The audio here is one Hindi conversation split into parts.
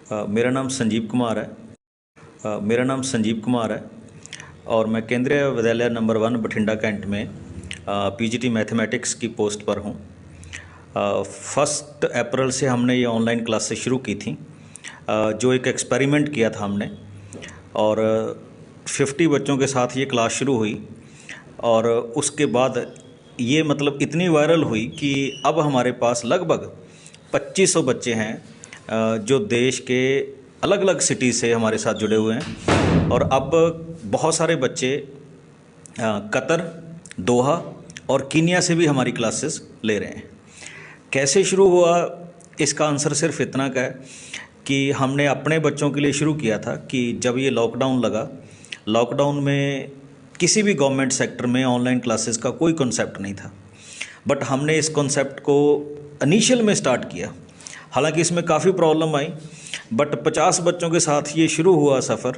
मेरा नाम संजीव कुमार है। मेरा नाम संजीव कुमार है और मैं केंद्रीय विद्यालय नंबर 1 बठिंडा कैंट में पीजीटी मैथमेटिक्स की पोस्ट पर हूँ। 1 अप्रैल से हमने ये ऑनलाइन क्लासेस शुरू की थी, जो एक एक्सपेरिमेंट किया था हमने, और 50 बच्चों के साथ ये क्लास शुरू हुई और उसके बाद ये मतलब इतनी वायरल हुई कि अब हमारे पास लगभग 2500 बच्चे हैं जो देश के अलग अलग सिटी से हमारे साथ जुड़े हुए हैं। और अब बहुत सारे बच्चे कतर, दोहा और कीनिया से भी हमारी क्लासेस ले रहे हैं। कैसे शुरू हुआ, इसका आंसर सिर्फ इतना का है कि हमने अपने बच्चों के लिए शुरू किया था कि जब ये लॉकडाउन लगा, लॉकडाउन में किसी भी गवर्नमेंट सेक्टर में ऑनलाइन क्लासेस का कोई कॉन्सेप्ट नहीं था, बट हमने इस कॉन्सेप्ट को इनिशियल में स्टार्ट किया। हालांकि इसमें काफ़ी प्रॉब्लम आई, बट 50 बच्चों के साथ ये शुरू हुआ सफ़र,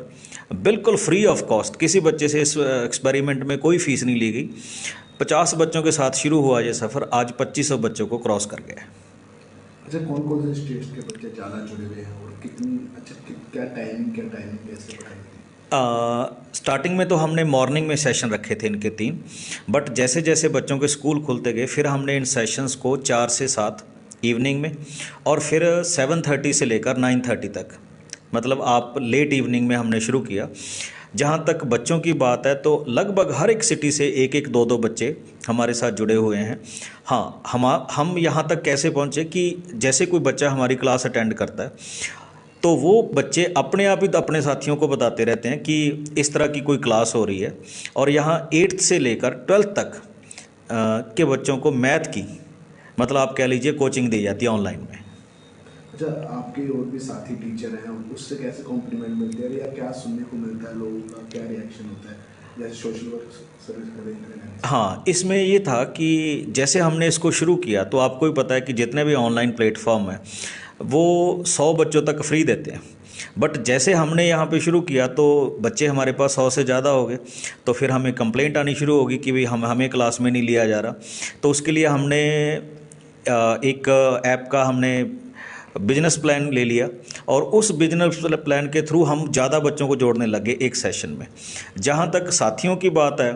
बिल्कुल फ्री ऑफ कॉस्ट। किसी बच्चे से इस एक्सपेरिमेंट में कोई फ़ीस नहीं ली गई। 50 बच्चों के साथ शुरू हुआ ये सफ़र, आज 2500 बच्चों को क्रॉस कर गया है। अच्छा, कौन कौन से स्टेट्स के बच्चे ज़्यादा जुड़े हुए हैं और कितनी, अच्छा क्या टाइमिंग कैसे पढ़ाई थी? स्टार्टिंग में तो हमने मॉर्निंग में सेशन रखे थे इनके 3, बट जैसे जैसे बच्चों के स्कूल खुलते गए फिर हमने इन सेशंस को 4 से 7 इवनिंग में, और फिर 7:30 से लेकर 9:30 तक, मतलब आप लेट इवनिंग में हमने शुरू किया। जहाँ तक बच्चों की बात है तो लगभग हर एक सिटी से 1-1, 2-2 बच्चे हमारे साथ जुड़े हुए हैं। हाँ, हम यहाँ तक कैसे पहुँचे कि जैसे कोई बच्चा हमारी क्लास अटेंड करता है तो वो बच्चे अपने आप ही अपने साथियों को बताते रहते हैं कि इस तरह की कोई क्लास हो रही है। और यहाँ 8th से लेकर 12th तक के बच्चों को मैथ की, मतलब आप कह लीजिए, कोचिंग दी जाती है ऑनलाइन में। अच्छा, आपके और भी साथी टीचर हैं, उससे कैसे कॉम्प्लीमेंट मिलते हैं या क्या सुनने को मिलता है, लोगों का क्या रिएक्शन होता है जैसे सोशल वर्क सर्विस करें? हाँ, इसमें ये था कि जैसे हमने इसको शुरू किया तो आपको ही पता है कि जितने भी ऑनलाइन प्लेटफॉर्म हैं वो 100 बच्चों तक फ्री देते हैं, बट जैसे हमने यहाँ पे शुरू किया तो बच्चे हमारे पास 100 से ज़्यादा हो गए। तो फिर हमें कंप्लेंट आनी शुरू होगी कि भाई हमें क्लास में नहीं लिया जा रहा। तो उसके लिए हमने एक ऐप का हमने बिजनेस प्लान ले लिया और उस बिजनेस प्लान के थ्रू हम ज़्यादा बच्चों को जोड़ने लगे एक सेशन में। जहाँ तक साथियों की बात है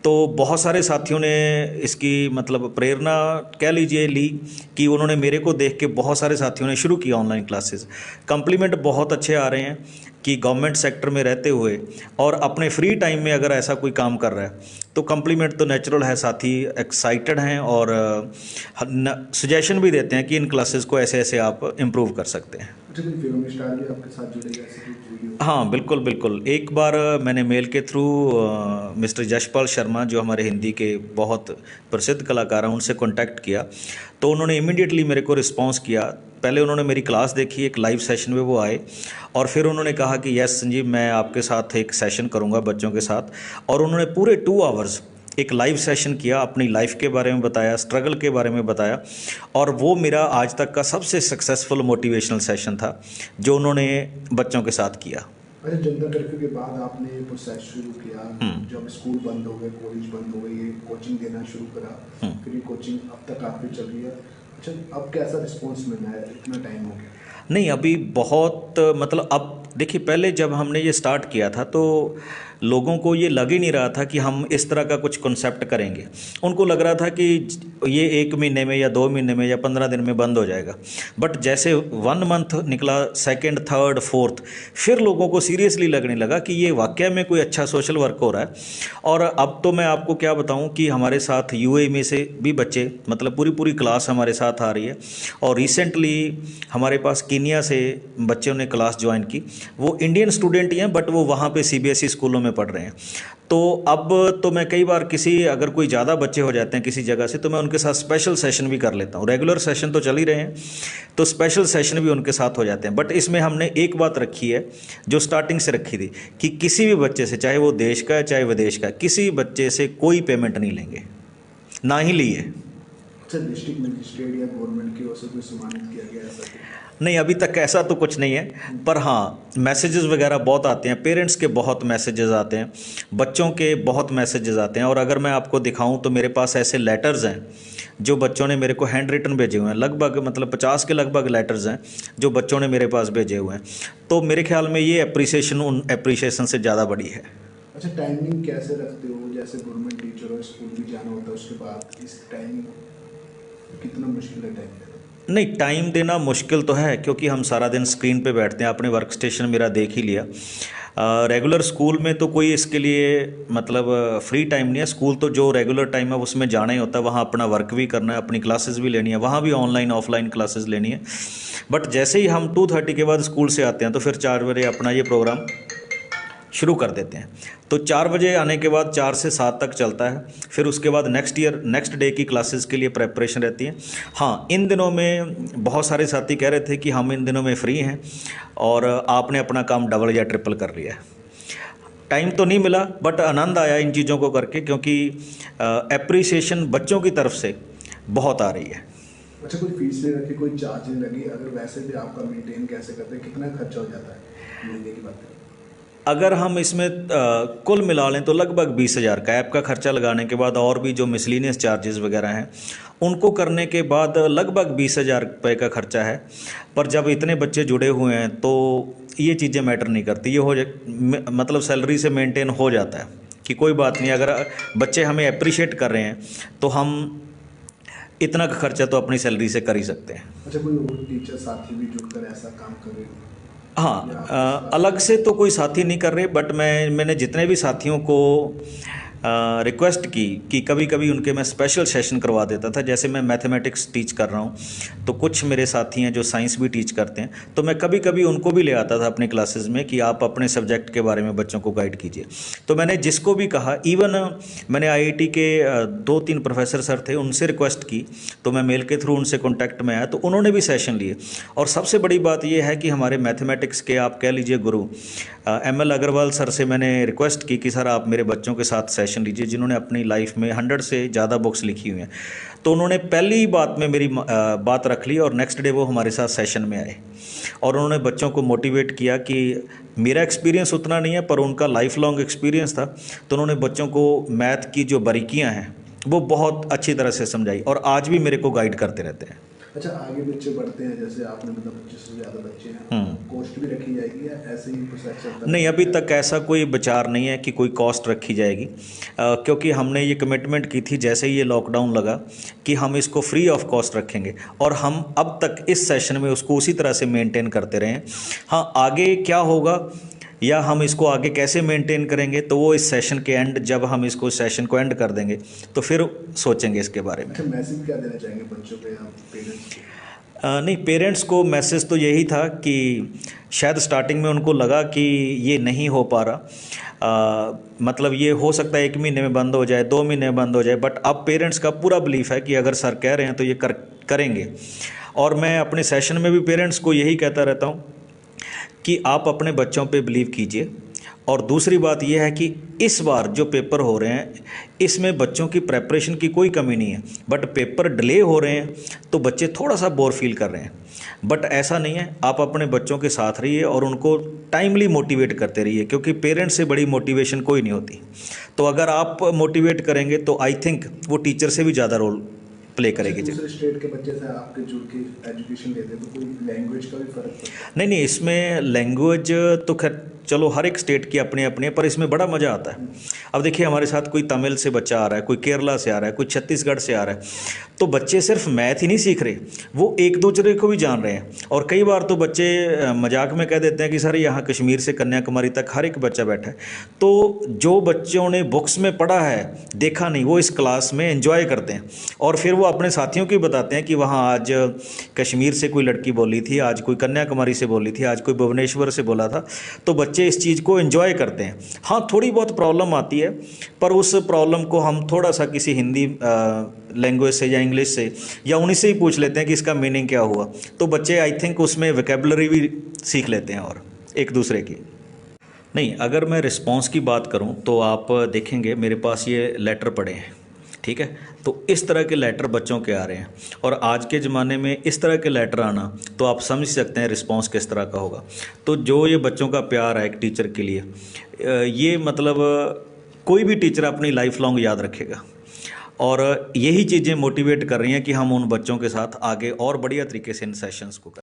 तो बहुत सारे साथियों ने इसकी मतलब प्रेरणा कह लीजिए ली कि उन्होंने मेरे को देख के बहुत सारे साथियों ने शुरू किया ऑनलाइन क्लासेस। कम्प्लीमेंट बहुत अच्छे आ रहे हैं कि गवर्नमेंट सेक्टर में रहते हुए और अपने फ्री टाइम में अगर ऐसा कोई काम कर रहा है तो कम्प्लीमेंट तो नेचुरल है, साथी एक्साइटेड हैं और सजेशन भी देते हैं कि इन क्लासेस को ऐसे ऐसे आप इम्प्रूव कर सकते हैं। अच्छा, कोई फिल्म स्टार भी आपके साथ जुड़ेगा ऐसे कुछ वीडियो? हाँ, बिल्कुल बिल्कुल। एक बार मैंने मेल के थ्रू मिस्टर यशपाल शर्मा, जो हमारे हिंदी के बहुत प्रसिद्ध कलाकार हैं, उनसे कांटेक्ट किया तो उन्होंने इमीडिएटली मेरे को रिस्पांस किया। पहले उन्होंने मेरी क्लास देखी, एक लाइव सेशन में वो आए और फिर उन्होंने कहा कि यस संजीव, मैं आपके साथ एक सेशन करूँगा बच्चों के साथ। और उन्होंने पूरे 2 आवर्स एक लाइव सेशन किया, अपनी लाइफ के बारे में बताया, स्ट्रगल के बारे में बताया, और वो मेरा आज तक का सबसे सक्सेसफुल मोटिवेशनल सेशन था जो उन्होंने बच्चों के साथ किया। अच्छा, जनता कर्फ्यू के बाद आपने प्रोसेस शुरू किया, जब स्कूल बंद हो गए, कॉलेज बंद हो गए, ये कोचिंग देना शुरू करा, फिर ये कोचिंग अब तक आपकी चल रही है। अच्छा, अब कैसा रिस्पॉन्स मिल रहा है, इतना टाइम हो गया? नहीं, अभी बहुत मतलब अब देखिए, पहले जब हमने ये स्टार्ट किया था तो लोगों को ये लग ही नहीं रहा था कि हम इस तरह का कुछ कॉन्सेप्ट करेंगे। उनको लग रहा था कि ये 1 महीने में या 2 महीने में या 15 दिन में बंद हो जाएगा। बट जैसे 1 मंथ निकला, 2nd, 3rd, 4th, फिर लोगों को सीरियसली लगने लगा कि ये वाकई में कोई अच्छा सोशल वर्क हो रहा है। और अब तो मैं आपको क्या बताऊं कि हमारे साथ यूएई में से भी बच्चे, मतलब पूरी पूरी क्लास हमारे साथ आ रही है। और रिसेंटली हमारे पास कीनिया से बच्चों ने क्लास ज्वाइन की। वो इंडियन स्टूडेंट ही हैं बट वो वहाँ पे सीबीएसई स्कूलों में पढ़ रहे हैं। तो अब तो मैं कई बार अगर कोई ज़्यादा बच्चे हो जाते हैं किसी जगह से तो मैं उनके साथ स्पेशल सेशन भी कर लेता हूँ। रेगुलर सेशन तो चल ही रहे हैं तो स्पेशल सेशन भी उनके साथ हो जाते हैं। बट इसमें हमने एक बात रखी है जो स्टार्टिंग से रखी थी कि किसी भी बच्चे से, चाहे वो देश का है चाहे विदेश का, किसी बच्चे से कोई पेमेंट नहीं लेंगे, ना ही लिए। अच्छा, डिस्ट्रिक्ट मजिस्ट्रेट या गवर्नमेंट की ओर से कोई सम्मानित किया गया ऐसा? नहीं, अभी तक ऐसा तो कुछ नहीं है, पर हाँ मैसेजेस वगैरह बहुत आते हैं, पेरेंट्स के बहुत मैसेजेस आते हैं, बच्चों के बहुत मैसेजेस आते हैं। और अगर मैं आपको दिखाऊं तो मेरे पास ऐसे लेटर्स हैं जो बच्चों ने मेरे को हैंड रिटन भेजे हुए हैं, लगभग मतलब 50 के लगभग लेटर्स हैं जो बच्चों ने मेरे पास भेजे हुए हैं। तो मेरे ख्याल में ये अप्रिसिएशन उन अप्रिसिएशन से ज़्यादा बड़ी है। अच्छा, टाइमिंग कैसे रखते हो? जैसे गवर्नमेंट टीचर हो, स्कूल भी जाना होता है, उसके बाद इस टाइमिंग कितना मुश्किल है टाइम देना? नहीं, टाइम देना मुश्किल तो है क्योंकि हम सारा दिन स्क्रीन पे बैठते हैं। आपने वर्क स्टेशन मेरा देख ही लिया। रेगुलर स्कूल में तो कोई इसके लिए मतलब फ्री टाइम नहीं है। स्कूल तो जो रेगुलर टाइम है उसमें जाना ही होता है, वहाँ अपना वर्क भी करना है, अपनी क्लासेस भी लेनी है, वहाँ भी ऑनलाइन ऑफलाइन क्लासेस लेनी है। बट जैसे ही हम 2:30 के बाद स्कूल से आते हैं तो फिर 4 बजे अपना ये प्रोग्राम शुरू कर देते हैं। तो 4 बजे आने के बाद 4 से 7 तक चलता है। फिर उसके बाद नेक्स्ट डे की क्लासेस के लिए प्रेपरेशन रहती है। हाँ, इन दिनों में बहुत सारे साथी कह रहे थे कि हम इन दिनों में फ्री हैं और आपने अपना काम डबल या ट्रिपल कर लिया है। टाइम तो नहीं मिला बट आनंद आया इन चीज़ों को करके, क्योंकि एप्रिसिएशन बच्चों की तरफ से बहुत आ रही है। अच्छा, कोई फीस नहीं रखी, कोई चार्ज नहीं लगी? अगर वैसे भी आपका मेंटेन कैसे करते हैं, कितना खर्चा हो जाता है महीने की बात है? अगर हम इसमें कुल मिला लें तो लगभग 20,000 का ऐप का खर्चा लगाने के बाद और भी जो मिसलिनियस चार्जेस वगैरह हैं उनको करने के बाद लगभग 20,000 रुपये का खर्चा है। पर जब इतने बच्चे जुड़े हुए हैं तो ये चीज़ें मैटर नहीं करती। ये मतलब सैलरी से मेंटेन हो जाता है कि कोई बात नहीं, अगर बच्चे हमें अप्रिशिएट कर रहे हैं तो हम इतना का खर्चा तो अपनी सैलरी से कर ही सकते हैं। अच्छा, कोई और टीचर साथी भी जुड़कर ऐसा काम कर रहे हो? हाँ, अलग से तो कोई साथी नहीं कर रहे, बट मैंने जितने भी साथियों को रिक्वेस्ट की कि कभी कभी उनके मैं स्पेशल सेशन करवा देता था। जैसे मैं मैथमेटिक्स टीच कर रहा हूँ तो कुछ मेरे साथी हैं जो साइंस भी टीच करते हैं, तो मैं कभी कभी उनको भी ले आता था अपनी क्लासेस में कि आप अपने सब्जेक्ट के बारे में बच्चों को गाइड कीजिए। तो मैंने जिसको भी कहा, इवन मैंने आईआईटी के 2-3 प्रोफेसर सर थे, उनसे रिक्वेस्ट की, तो मैं मेल के थ्रू उनसे कॉन्टैक्ट में आया तो उन्होंने भी सेशन लिए। और सबसे बड़ी बात यह है कि हमारे मैथमेटिक्स के आप कह लीजिए गुरु ML अग्रवाल सर से मैंने रिक्वेस्ट की कि सर आप मेरे बच्चों के साथ सेशन लीजिए, जिन्होंने अपनी लाइफ में 100 से ज़्यादा बुक्स लिखी हुई हैं। तो उन्होंने पहली ही बात में मेरी बात रख ली और नेक्स्ट डे वो हमारे साथ सेशन में आए और उन्होंने बच्चों को मोटिवेट किया कि मेरा एक्सपीरियंस उतना नहीं है पर उनका लाइफ लॉन्ग एक्सपीरियंस था। तो उन्होंने बच्चों को मैथ की जो बारीकियाँ हैं वो बहुत अच्छी तरह से समझाई और आज भी मेरे को गाइड करते रहते हैं। अच्छा, आगे बच्चे बढ़ते हैं, जैसे आपने मतलब 25 से ज़्यादा बच्चे हैं, कॉस्ट भी रखी जाएगी या ऐसे ही प्रोसेस चलता है? नहीं, अभी तक ऐसा कोई विचार नहीं है कि कोई कॉस्ट रखी जाएगी, क्योंकि हमने ये कमिटमेंट की थी जैसे ही ये लॉकडाउन लगा कि हम इसको फ्री ऑफ कॉस्ट रखेंगे और हम अब तक इस सेशन में उसको उसी तरह से मेंटेन करते रहे हैं। हाँ, आगे क्या होगा या हम इसको आगे कैसे मेंटेन करेंगे तो वो इस सेशन के एंड, जब हम इसको सेशन को एंड कर देंगे तो फिर सोचेंगे इसके बारे में। अच्छा, मैसेज क्या देना चाहेंगे बच्चों को या पेरेंट्स को? नहीं, पेरेंट्स को मैसेज तो यही था कि शायद स्टार्टिंग में उनको लगा कि ये नहीं हो पा रहा, मतलब ये हो सकता है 1 महीने में बंद हो जाए, 2 महीने में बंद हो जाए, बट अब पेरेंट्स का पूरा बिलीफ है कि अगर सर कह रहे हैं तो ये करेंगे। और मैं अपने सेशन में भी पेरेंट्स को यही कहता रहता हूँ कि आप अपने बच्चों पे बिलीव कीजिए। और दूसरी बात यह है कि इस बार जो पेपर हो रहे हैं इसमें बच्चों की प्रेपरेशन की कोई कमी नहीं है, बट पेपर डिले हो रहे हैं तो बच्चे थोड़ा सा बोर फील कर रहे हैं। बट ऐसा नहीं है, आप अपने बच्चों के साथ रहिए और उनको टाइमली मोटिवेट करते रहिए, क्योंकि पेरेंट्स से बड़ी मोटिवेशन कोई नहीं होती। तो अगर आप मोटिवेट करेंगे तो आई थिंक वो टीचर से भी ज़्यादा रोल प्ले करेगी। दूसरे स्टेट के बच्चे से आपके जुड़ के एजुकेशन लेते हैं तो कोई लैंग्वेज का भी फ़र्क पड़ता है? नहीं, इसमें लैंग्वेज तो खैर चलो हर एक स्टेट की अपनी अपनी है, पर इसमें बड़ा मज़ा आता है। अब देखिए हमारे साथ कोई तमिल से बच्चा आ रहा है, कोई केरला से आ रहा है, कोई छत्तीसगढ़ से आ रहा है, तो बच्चे सिर्फ मैथ ही नहीं सीख रहे, वो एक दूसरे को भी जान रहे हैं। और कई बार तो बच्चे मजाक में कह देते हैं कि सर यहाँ कश्मीर से कन्याकुमारी तक हर एक बच्चा बैठा है। तो जो बच्चों ने बुक्स में पढ़ा है, देखा नहीं, वो इस क्लास में एंजॉय करते हैं और फिर वो अपने साथियों को बताते हैं कि वहाँ आज कश्मीर से कोई लड़की बोली थी, आज कोई कन्याकुमारी से बोली थी, आज कोई भुवनेश्वर से बोला था। तो बच्चे इस चीज़ को एंजॉय करते हैं। हाँ, थोड़ी बहुत प्रॉब्लम आती है, पर उस प्रॉब्लम को हम थोड़ा सा किसी हिंदी लैंग्वेज से या इंग्लिश से या उन्हीं से ही पूछ लेते हैं कि इसका मीनिंग क्या हुआ। तो बच्चे आई थिंक उसमें वोकैबुलरी भी सीख लेते हैं और एक दूसरे की। नहीं, अगर मैं रिस्पॉन्स की बात करूं तो आप देखेंगे मेरे पास ये लेटर पड़े हैं, ठीक है। तो इस तरह के लेटर बच्चों के आ रहे हैं और आज के ज़माने में इस तरह के लेटर आना तो आप समझ सकते हैं रिस्पॉन्स किस तरह का होगा। तो जो ये बच्चों का प्यार है एक टीचर के लिए, ये मतलब कोई भी टीचर अपनी लाइफ लॉन्ग याद रखेगा। और यही चीज़ें मोटिवेट कर रही हैं कि हम उन बच्चों के साथ आगे और बढ़िया तरीके से इन सेशंस को करें।